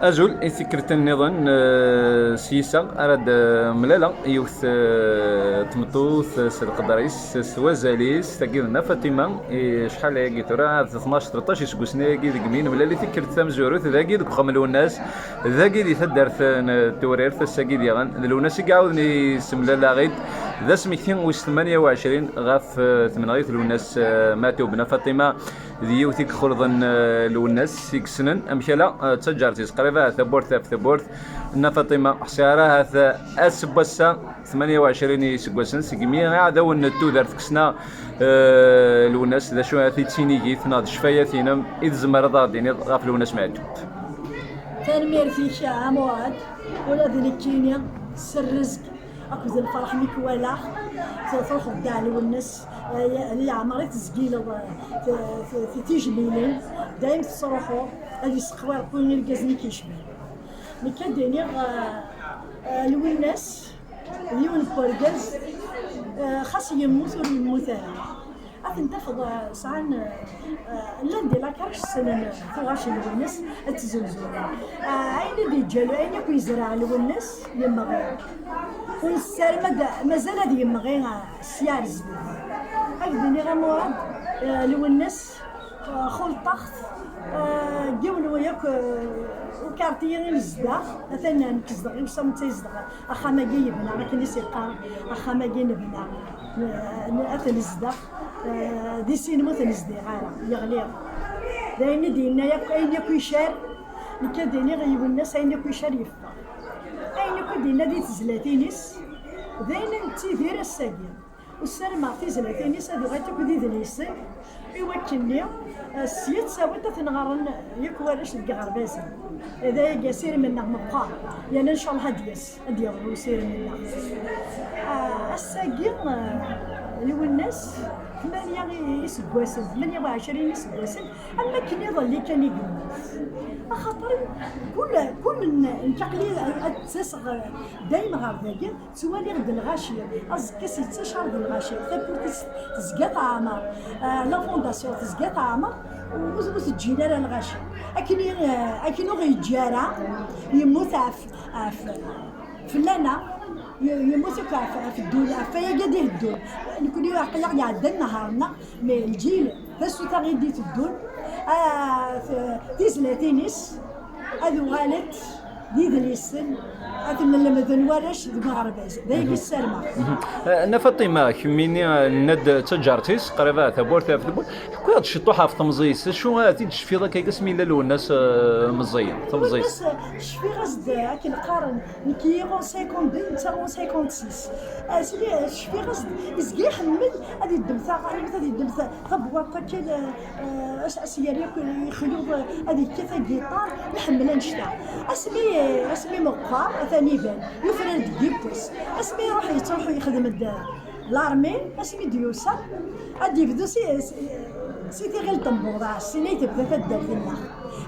أجل فكرة النظام سياسة أراد ملالا يوث تمطوث القدريس سوا زاليس تاكيدنا فاطمة شحال هاكي ترى 12 13 سكوسنا هاكي ذيك مين ملالي فكرة تامزوروث ذاكي ذوك خملو الناس ذاكي ذي تدارت تورير الساكي ديالان الوناس يعاودني سملالا غيد ذا سميتين ويس 28 غاف ثمنغيث الوناس ماتوا بنا فاطمة ذيوثيك خلطن الوناس يكسنن أمشلا تسجرتي قريبا ثبورت ثبورت ان فاطمه حشاره اسبسا 28 سكوسن سكمي عاد ونتو دارت كسنا الوناس ذا شو ثي تسينيكي تناض شفاياتينا اذ زمر ضادين غاف الوناس معدو تنمير في شاع مواد ولا ذنكينيا سر رزق اخذ الفرح ميك ولا تروح كاع الوناس اللي عمري تسقيله في تيجميلين دايم تصروحوا هذه سقوار كل الكازني كيشبه مي كديني الوناس اليوم بورغاز خاص يموت ولا يموت أنت فض سعان لندي لا كارش سنن فوغاش الوناس تزوزو عين دي جالو عين يكون يزرع الوناس يمغي والسالمة مازال هذه يمغي السيار الزبيب هكذا غير مراد الوناس خلطخت جاون وياك وكارتيين الزداخ مثلا نكزدغ يوصل تيزدغ اخا ما جايبنا راه كاين اللي سيقار اخا ما جايبنا اثن الزداخ دي سينما تنزدغ يغلي دايني دينا ياك اين ياك يشار نكديني غيب الناس اين ياك يشار يفا اين ياك دينا دي تزلاتينيس داينا تيدير الساقيه والسلمى تيزلاتينيس هذو غاتك ودي دنيس يوكلني السيد ساويت تنغرن يكوالش الكغرباز هذا يسير منا مبقى يعني ان شاء الله هديس هديو يسير منا الساقي الوناس 8 يسكواسن 28 يسكواسن اما كي يظل اللي كان يقول خاطر كل التقليد تسصغ دايما غير ذاك توالي غد الغاشيه ازكي 6 شهر د الغاشيه تزقات عامر لا فونداسيون تزقات عامر وزوز تجينا الغاشيه اكنو غيجارا يموت فلانه يموت في الدول فيا قد يهدون نكون يعقل عندنا نهارنا مي الجيل فاش تغيديت الدول تيزلاتينيس هذو غالت ديد السن أكن لما ذنوارش المغرباز ذيك السلمة. أنا فاطمة كميني ند تجارتيس قريبا ثبورت ثبورت كل هذا الشطوحة في تمزيس شو هذه تشفيضة كي قسمي للو الناس مزيين تمزيس. الناس شفيغ قصد أكن قارن كي 52 تا 56 أسلي شفيغ قصد إزكي حمل هذه الدمثة هذه الدمثة ثبورت كي أسياري يخلو هذه كيف الجيتار يحملها نشتا أسمي مقار ثاني بان يفرد جيبتس اسمي يروح يتروح يخدم لارمي اسمي ديوسا ادي بدو سيتي غير طنبوره سيني تبدا تدار فينا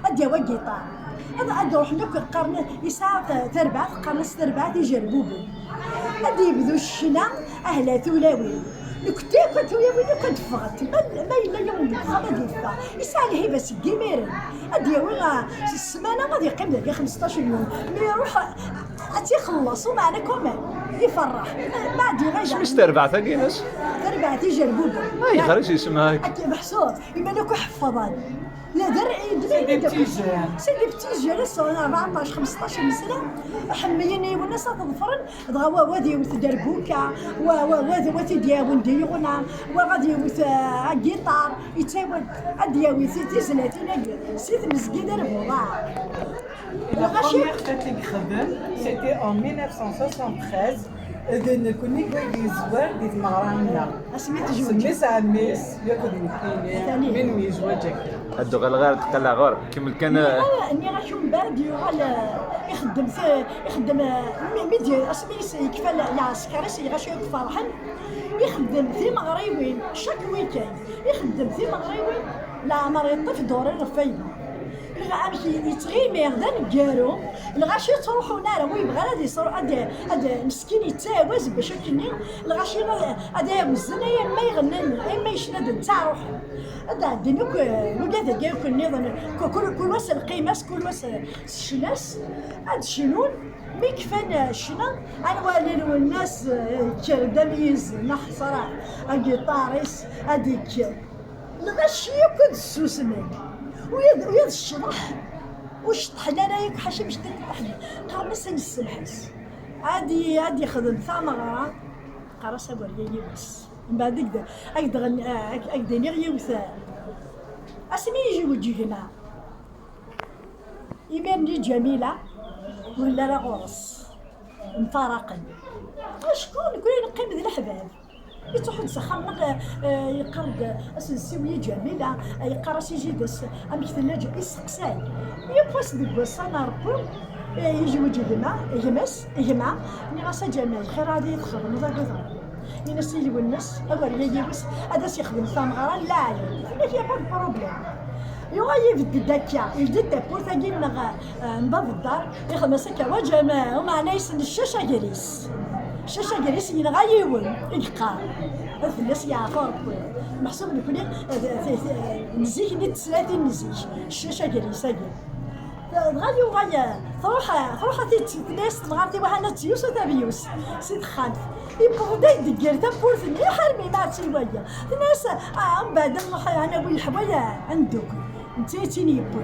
ادي هو الجيتار هذا ادي روح لك قرن يساع تربعه قرن تربعه يجربوه ادي بدو الشنا اهلا تولاوي كنت ويا كنت فغت ما الا يوم بخا ديفا يسالي بس كيمير ادي ولا السمانه غادي يقيم ذاك 15 يوم مي يروح تيخلصوا معنا كمان يفرح ما عندي غير شمس تربع ثقيلش تربع تيجربوا اي خريج اسمها هكا محسوب يما لك حفظان لا دار سيدي بتيجي لسه 14 15 سنه حميني والناس تظفرن دغوا وادي وتدربوكا وادي وتدياون ديونا وغادي جيتار يتاون ادياوي تيزلاتين سيت مسكينه البوضاع. La première fête que j'ai faite, c'était en 1973. إذا كوني كوي زوار ديت مغرانيا سميت عميس ياكل مكيني من ويزواجك هادو غير تقلع غير كيما كان اني غاشو من بعد يخدم ميديا اسمي يكفى يعسكر غاشو فرحان يخدم في مغريوين شاك ويكاند يخدم في مغريوين لا مريض في دور الرفيده غامشي يتغيمير ذا نكارو الغاشي تروحوا نارا ويبغى غادي يصير هذا مسكين يتاواز باش كني الغاشي هذا مزنا يا ما يغنن ما يشناد نتاع روحو هذا عندنا وكذا كاع كل نظام كل واس القيماس كل واس الشناس هاد الشنون مي كفان الشنا انا والين والناس كردميز نحصر الجيتاريس هذيك ماشي كنت السوسنك ويا الشرح واش طحنا رايك حاشا باش تطحنا قال بس نسمحس هادي خدمت ثمره قراصه وريه بس من بعد كدا اقدر نغيوث اسمي يجي وجهي هنا يمرني جميله ولا راه غرس مفارقا شكون كل نقيم ذي الحباب يتروح نسخن يقرد السويه جميله يقرص يجي دس امك ثلاجه يسقساي يبوس ديكوس انا ربو يجي وجهنا يجمع نغاسا جمال خير غادي يدخل نضرب ينسي لي والناس اول يجيبس هذا سيخدم ثمره لا عليه فيها با بروبليم يبدا داكيا يبدا بورتاكي نبض الدار يخدم سكا وجماعه ومعنا يسن الشاشه جليس الشاشه جليس ينغايون يقار الناس يعرفوا محسوب نكون نزيك نيت 30 نزيك الشاشه جليس غايا تروح تناس تغارتي وحنا تيوس وتابيوس سيد خالف يبغى يدير تبورثني حرمي ما تسويا الناس من بعد نروح انا ابوي الحوايا عندك انت تيني يبوي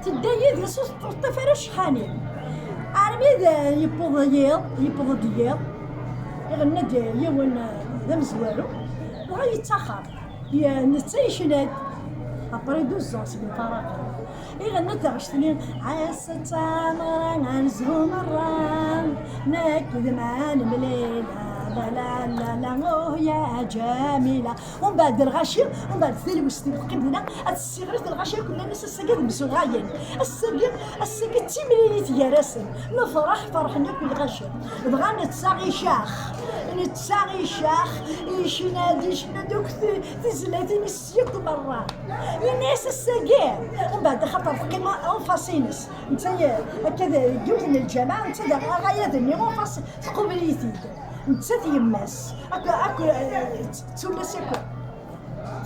تدايد يسوس الطفل شحاني عربي يبوض ديال يغنى ديال يوان ذا مزوالو وغاي يتاخر نتايشناد ابري 12 ans سيدي طارق يغنى تغشتني عاسة تامرة غنزهو مرة ناكد معان مليلة لا لا لا يا جميلة ومن بعد الغاشي ومن بعد ثلوس تبقينا الصغيرة الغاشي كل الناس السجاد مسوغاين السجاد تيمليني تيارسن نفرح فرحنا كل غاشي بغانا نتساغي شاخ يشنا دوك تزلاتي نسيك مرة الناس السجاد ومن بعد خاطر قيمة انفاسينس نتايا هكذا جوز من الجماعة نتا غايادني انفاس تقبليتي نتسات يماس اكو تولس ياكل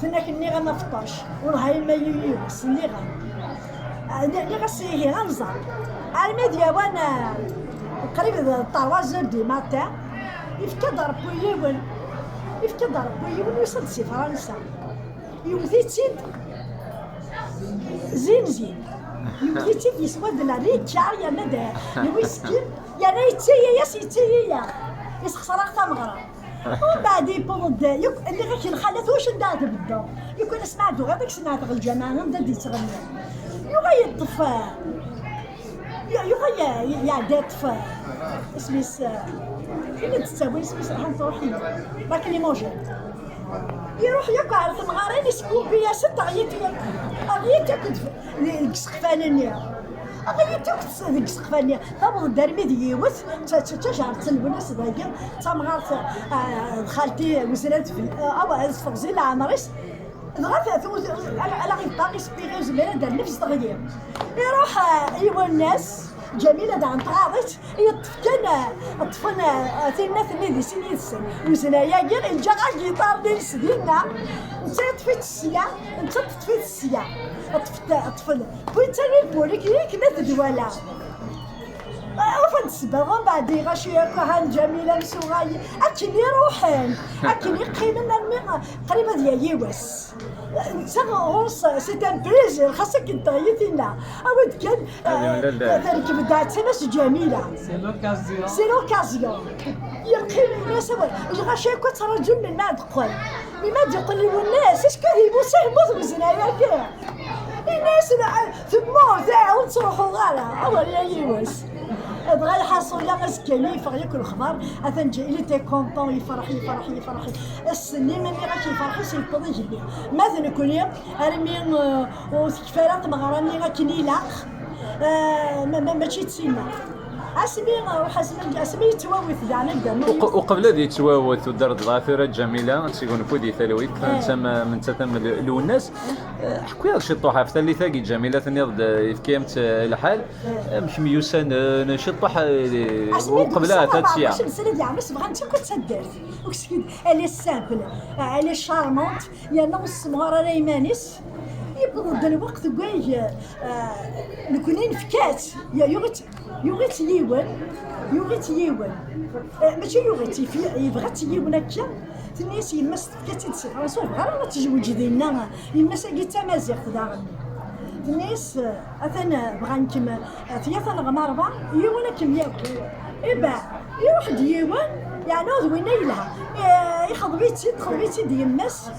فناك اللي غا ما فطرش ونهاي ما يوس اللي غاسي غنزار الميديا وانا قريب 3 دي ماتان يفكا ضرب ويون وصل سي فرنسا يوثيتين زين يوثيتين يسود لا ريتشار يا ندا الويسكي يا ريتيا يا سيتيا يسخسر ثمغرة ومن بعد يبوض اللي غير الخالات واش ندار بالضو يكون سمعتو هذاك سمعت الجماعه نبدا تغني يغير الطفا يغير يعدي الطفا اسميس فين تساوي اسميس راح تروحي راك لي موجود يروح يقعد ثمغرين يسكون بيا 6 غيت ياكل السقفانيه غيتوك ديك السقفانيه تابو دارمي ديوث تشجر تنبنس داير تمغارت خالتي وزرات في او فوزي العمريس غاف على غير باقي سبيغي زميله دار نفس تغيير يروح ايوا الناس جميله دا نطاغت يطفكنا طفنا ثنا ثني سنين السن وزنايا غير الجا الجيتار ديال سدينا انت طفيت السيا انت طفيت السيا طفل بغيت انا نقولك كنا تدوالا وفد السباغ بعد غاشي كهان جميله مسوغاي اكني روحن اكني قيمنا قريبه ديال يواس انت غوص سي ان بليزير خاصك تغيثينا اود كان ذلك بدات ناس جميله سي لوكازيون يقيم الناس غاشي كترجل من ما دقل ما يقول لي الناس اش كيهبوا سهموا مزنايا كاع الناس ثمو تاعو تروحوا غالا اول يا يواس بغا يحصل لا غزكاني ياكل الخبر اثن جاي لي تي كونطون يفرح السني ملي غاشي يفرح سيطوض يجلي مثلا كوني ارمي وكفارات مغراني غاكني لاق ماشي تسينا اسمي يتواوث كاع نبدا وقبل هذه تواوت ودار ظافرات جميله تيكون فودي ثلويت انت من تتم الوناس حكي شي طوحه اللي ثاقي جميله تنيض في كيمت الحال مش ميوسان نشطح وقبلها تاتشيا باش نسالي ديال عمس بغا انت كنت تدرت وكسكيد الي سامبل الي شارمونت يا نص مهاره ريمانيس يبرد الوقت كاي نكونين فكات يا يوغيت ييون ماشي يوغيت يبغات ييون هكا الناس يمس فكاتي تسرسو غير ما تزوج ديالنا يمس كي مازيغ داغني الناس اثنا بغا نكمل ثلاثه الغماربه يونا كم ياكل إبا يروح ديوان يعني وين يلها يخضبيتي تخضبيتي ديال الناس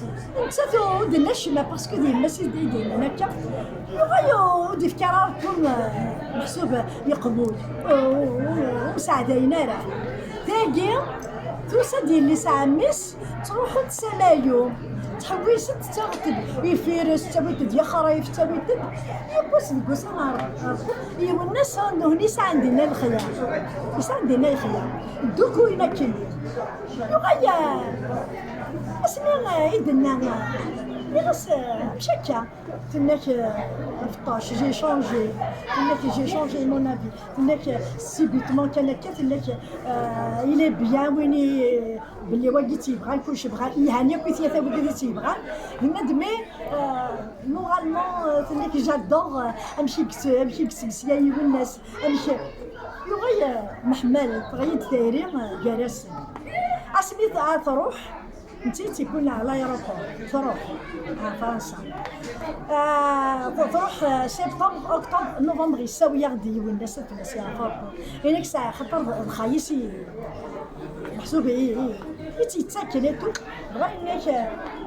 نتا دناش ما باسكو ديال الناس ديالنا هكا يغيو دي فكراركم محسوب يقبول وسعدينا راه تاقي توسا ديال اللي ساميس تروحوا تسمايو تحويس تتغتب يفيرس تبيت يا خرايف تبيت يبوس نقص انا ايوا الناس هونيس عندنا الخيار بس عندنا الخيار دوكو هنا كاين يغيا اسمعنا يدنا بس بشكل تنك فطاش جي شونجي تنك جي شونجي مون افي تنك سيبيتمون كان تنك الي بيان ويني بلي واقي تيبغى كلشي بغا يهاني كويس يا ثابت تيبغى هنا دمي نورمالمون تنك جادور امشي كسب سياي والناس امشي يغيا محمل بغيت دايرين جالس اسميت تروح انت تيكون على لايروبور تروح فرنسا تروح سبتمبر اكتوبر نوفمبر يساوي يغدي والناس تنسى فرق هناك ساعه خطر الخايسي محسوب يتساكلتو بغا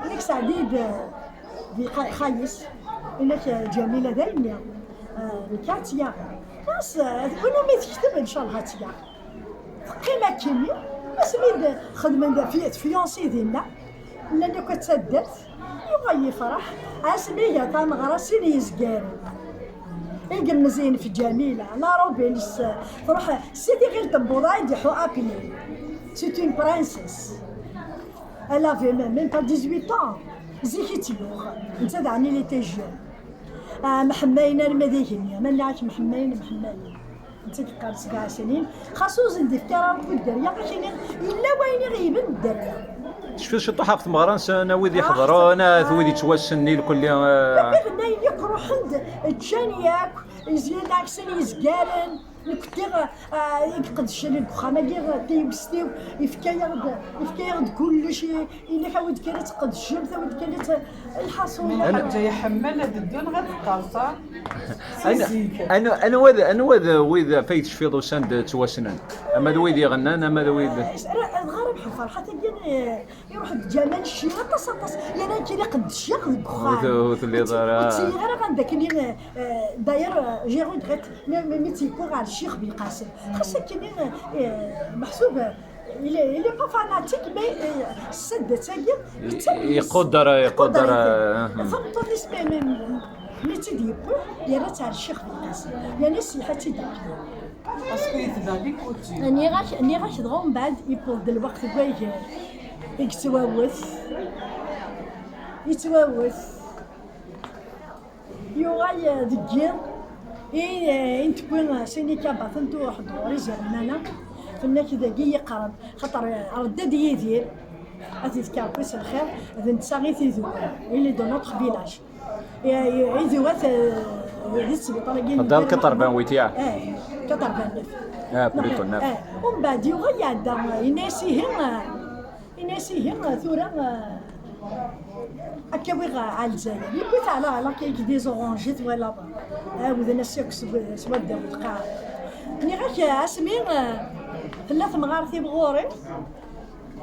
هناك ساعه دي خايس هناك جميله دايما الكاتيا ناس كنا ما تكتب ان شاء الله هاتيا قيمه كيمياء اسمي خدمه فيونسي ديالنا اللي كتسدت يبغى يفرح اسمي يا طام غراسين يزكار يلقى مزيان في جميله لا روبينس تروح سيدي غير تبوضا يديحو ابلي سيت اون برانسيس elle avait même pas 18 ans زيكي تيوخ انت دعني لي تي جون محمينا المدينه ما نعرفش محمينا انت كتقال 7 سنين خاصو زندي في كرام في الدريه كاين الا وين غيبن الدريه شفت شي طحاب في مغرانس انا ويدي يحضروا انا ويدي توسني الكل بغينا يقرو عند الجانياك يزيان عكسين يزكارن كنت يقدش لي الخامه كاع تيبستيو يفكا كلشي الا حاول كانت تقد الشمس ود كانت الحصول انا جاي حماله الدون غتقاصا انا وذا فايتش في دوسان توسنن اما ويدي غنان اما ويدي الغرب فرحه كان يروح الجمال الشيره تصاطس يعني كاين قد الشيخ البخار اللي دار السياره غنداك اللي داير جي ريغريت مي تيكور على الشيخ بالقاسم خاصه كاين محسوب il est pas fanatique mais السد تاعي يقدر فهمت بالنسبه ملي تيدير يا تاع الشيخ بالقاسم يعني السيحه تيدير باسكو يتبع كوتي اني غاش دغون من بعد يبود الوقت كاي يتواوث يوغاي دكير انت تكون سينيكا باطنتو حضوري زعما فنا كذا كي يقرب خاطر رداد يدير تذكر كويس الخير هذا نتا غير تيذو اللي دو نوتر فيلاج يذوات دار كطربان ويتيا كطربان بليتو ناف ومن بعد يوغا عندها يناسيهم ثورا هكا ويغا على الجزائر يبوت على كاين دي زورانجيت ولا وذا ناس سواد القاع ني غاك اسمين ثلاث مغارثي بغوري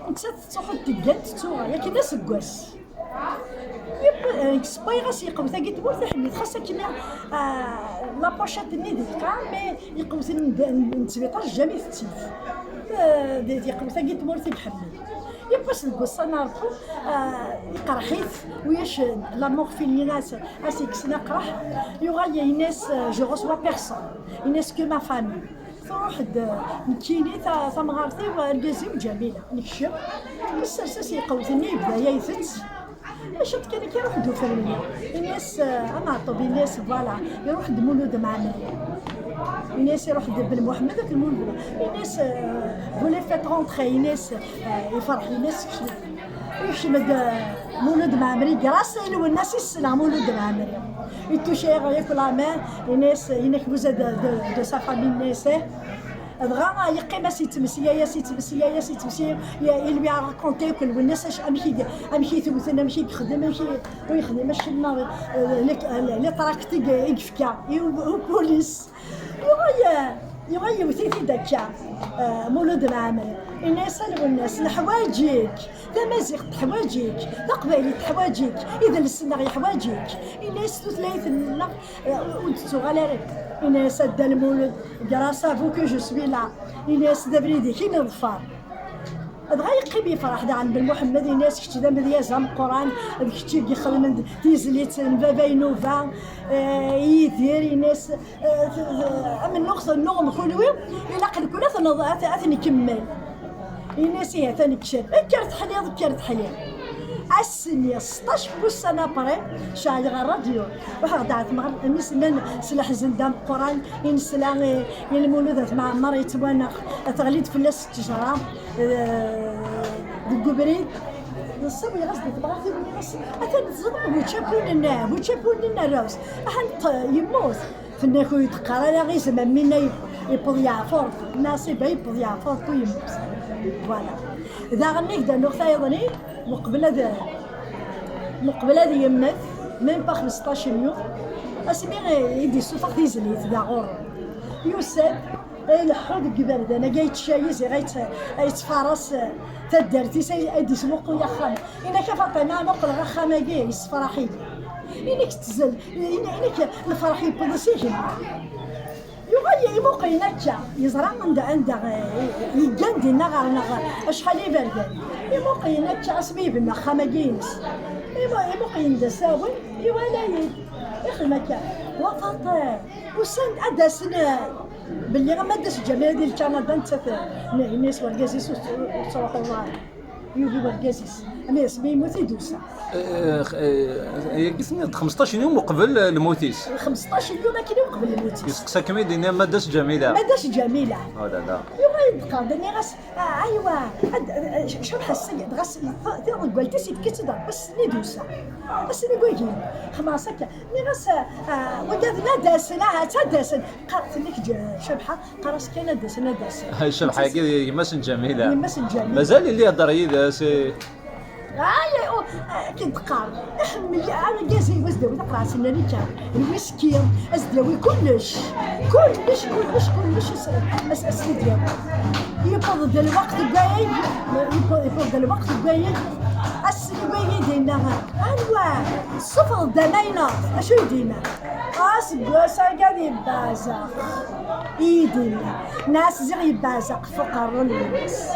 انت تروحو تقاد تورا يا كي ناس كواس يب سباي غاس يقوم ثاقي تمور تحميد خاصة كيما لابوشات ني ديكا مي يقوم نتسبيطاج جامي في التيف يقوم ثاقي تمور تحميد يباش القصة نعرفو يقرحيت وياش لامور في الناس اسيكس نقرح يوغا ناس جو ريسوا بيرسون الناس كو ما فامي تروح نكيني تمغارتي ورقازي وجميله نكشف السرسس يقوتني بدا يثت شفت كان كيروح دو فرمي الناس انا طبي الناس فوالا يروح مولود مع مريم الناس يروح بن محمد ذاك المولود الناس فولي فيت رونتري الناس يفرح الناس يشمد مولود مع مريم راس الناس يسلع مولود مع مريم يتوشيغ ياكل لا مان الناس ينك بوزا دو سا فامي الناس دغا يقيم سيتمسيا il lui a raconté que الناس اش امشي توثنا مشي يخدم مشي ويخدم شنا لي تراكتيك يكفكا وبوليس يغير وثيثي دكا مولود العمل الناس والناس لحواجك تمازيغ حواجك تقبالي حواجك اذا السنة حواجك الناس ثلاث لنا ودتو غالي الناس دا المولد جراسا فو كو جو سوي لا الناس دا بريدي كي نظفر دغا يقيم يفرح دا عند محمد الناس كتي دا مديازها من القران كتي يخدم تيزليت بابا ينوفا يدير الناس من نقص النغم كلوي الا قد كنا ثاني كمل الناس هي ثاني كشف كرت حليض السنية 16 سنة بري شايغ الراديو واحد عاد مثلا سلاح زندام القران ينسلا المولودات مع عمر يتوانق تغليد في الناس التجارة الكوبريد نصوي غصدي تبغي بس اثن تزرب وتشابون لنا راس احنا يموت فينا كو يتقرا لا غير زعما منا يبغ يعفر ناصيبه يبغ يعفر كو يموت فوالا اذا غنيك دا نقطه ايضا مقبل هذا يمت ميم با 15 يوم اسمي يدي سوفر تيزليت دا غور يوسف الحوض قبل انا جاي تشايز يتفارس تدرتي سيدي سموق يا خام انا كفاطمه نقل رخامه جاي يصفراحي انك تزل انك الفرح يبدا سجن يغير يبقى ينجا يزرع عند يجندي نغر شحال يبردان يبقى ينجا سبيبنا خماجينس يبقى يندساوي يولايد يخدمك وفاطمه وسند ادسنا باللي ما داش جمال ديال كندا انت الناس والقاسيس وصراحه الله يوبي والقاسيس الناس ما يموت يدوسا هي قسمت 15 يوم قبل الموتيس 15 يوم كاين قبل الموتيس يسقسا كمي دينا ما داش جميله لا يبقى دني غاس ايوا شحال حسيت غاس قلت سيت كتدر بس ندوسا بس نقول خماسك ني غاس ودنا داسنا حتى داسن قالت لك شبحه قراس كاين داسنا هاي الشبحه يمسن جميله مازال اللي يهضر يداس كنت قارب نحمل انا جازي وزدوي نقرا سناني كان المسكين ازدوي كلش اساسي ديالو يفضل الوقت الجاي السنوية دينا ايوا صفر دنينا اشو يدينا اسكوسا قاعد يبازق يدينا ناس زي يبازق فقر الناس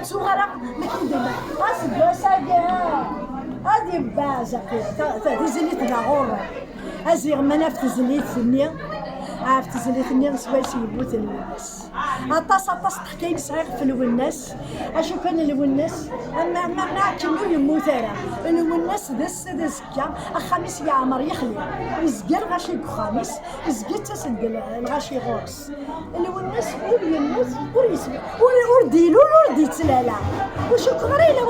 صغيرة ما كندينا اسكوسا هادي يبازق تزليت نغور ازيغ مناف تزليت ثني عرفت زليتني سواسي يبوت الوناس اطاس تحكي صغير في الوناس اشوف انا الوناس اما ما كنو يموت الوناس دس زكا الخميس يا عمر يخلي يزقر غاشي خميس يزقر تسد الغاشي غورس الوناس يموت ويسمع ورديلو وردي تلالا وشكرا الى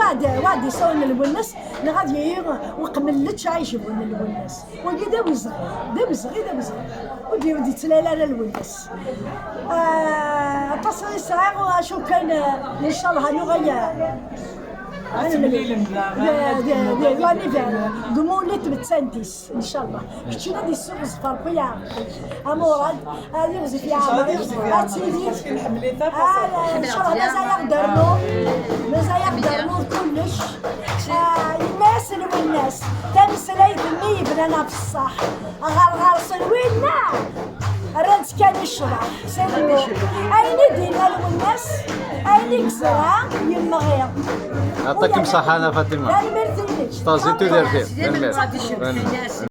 وادي صون الوناس غادي وقملتش عايش بون الوناس وكذا وزغي ودي تلالا الوناس تصري صغير واشو كاين ان شاء الله نغير واني قموليت بتسنديس ان شاء الله كنتي غادي السوق صفر بيا اموراد هذه وزيت يا عمري هاتيدي ان شاء الله مازال يقدروا كلش الناس والناس تنسلي بني بنانا في الصح غار سلوينا رد كان يشرح سلمو اين دينا الناس اين كسرها يما غير يعطيكم صحة أنا فاطمة. لا المرتين. طازيتو دير فيه.